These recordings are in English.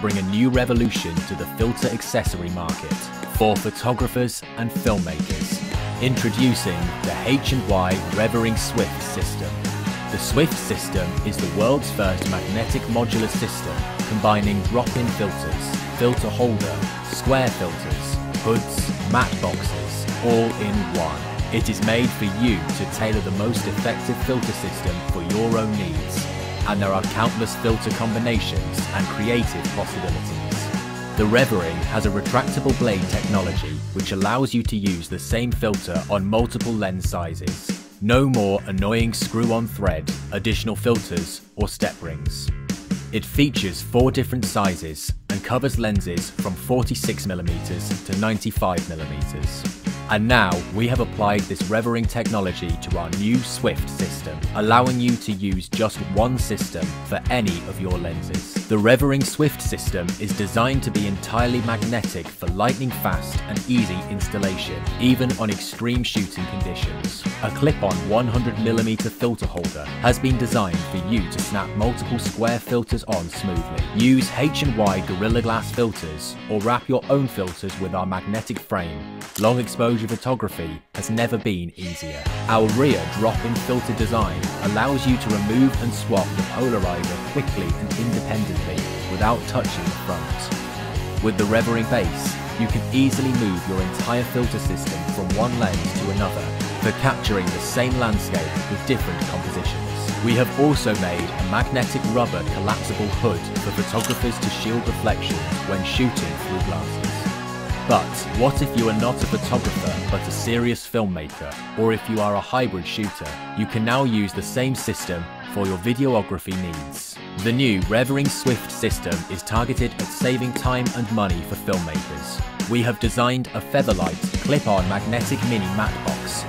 bring a new revolution to the filter accessory market for photographers and filmmakers. Introducing the H&Y REVORING Swift system. The Swift system is the world's first magnetic modular system combining drop-in filters, filter holder, square filters, hoods, matte boxes, all in one. It is made for you to tailor the most effective filter system for your own needs, and there are countless filter combinations and creative possibilities. The REVORING has a retractable blade technology which allows you to use the same filter on multiple lens sizes. No more annoying screw-on thread, additional filters, or step rings. It features 4 different sizes and covers lenses from 46mm to 95mm. And now we have applied this REVORING technology to our new Swift system, allowing you to use just one system for any of your lenses. The REVORING Swift system is designed to be entirely magnetic for lightning fast and easy installation, even on extreme shooting conditions. A clip-on 100mm filter holder has been designed for you to snap multiple square filters on smoothly. Use H&Y Gorilla Glass filters or wrap your own filters with our magnetic frame. Long exposure photography has never been easier. Our rear drop-in filter design allows you to remove and swap the polarizer quickly and independently without touching the front. With the REVORING base, you can easily move your entire filter system from one lens to another for capturing the same landscape with different compositions. We have also made a magnetic rubber collapsible hood for photographers to shield reflections when shooting through glasses. But what if you are not a photographer but a serious filmmaker, or if you are a hybrid shooter? You can now use the same system for your videography needs. The new REVORING Swift system is targeted at saving time and money for filmmakers. We have designed a featherlight clip-on magnetic mini matte box,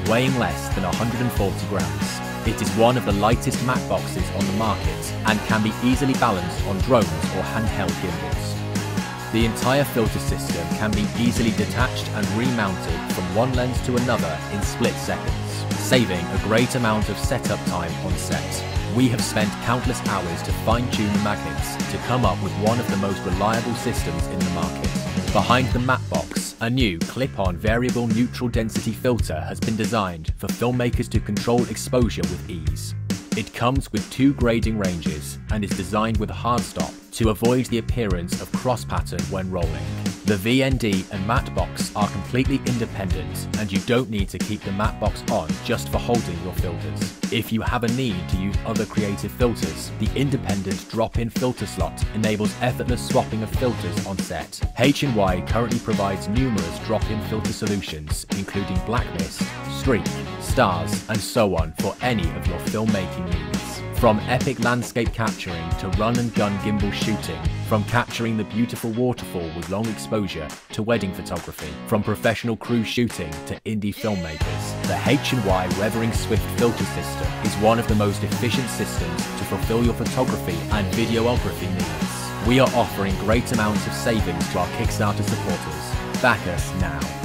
weighing less than 140 grams. It is one of the lightest matte boxes on the market and can be easily balanced on drones or handheld gimbals. The entire filter system can be easily detached and remounted from one lens to another in split seconds, saving a great amount of setup time on set. We have spent countless hours to fine-tune the magnets to come up with one of the most reliable systems in the market. Behind the matte box, a new clip-on variable neutral density filter has been designed for filmmakers to control exposure with ease. It comes with 2 grading ranges and is designed with a hard stop to avoid the appearance of cross pattern when rolling. The VND and matte box are completely independent and you don't need to keep the matte box on just for holding your filters. If you have a need to use other creative filters, the independent drop-in filter slot enables effortless swapping of filters on set. H&Y currently provides numerous drop-in filter solutions including black mist, streak, stars and so on for any of your filmmaking needs. From epic landscape capturing to run-and-gun gimbal shooting, from capturing the beautiful waterfall with long exposure to wedding photography, from professional cruise shooting to indie filmmakers, the H&Y REVORING Swift filter system is one of the most efficient systems to fulfill your photography and videography needs. We are offering great amounts of savings to our Kickstarter supporters. Back us now.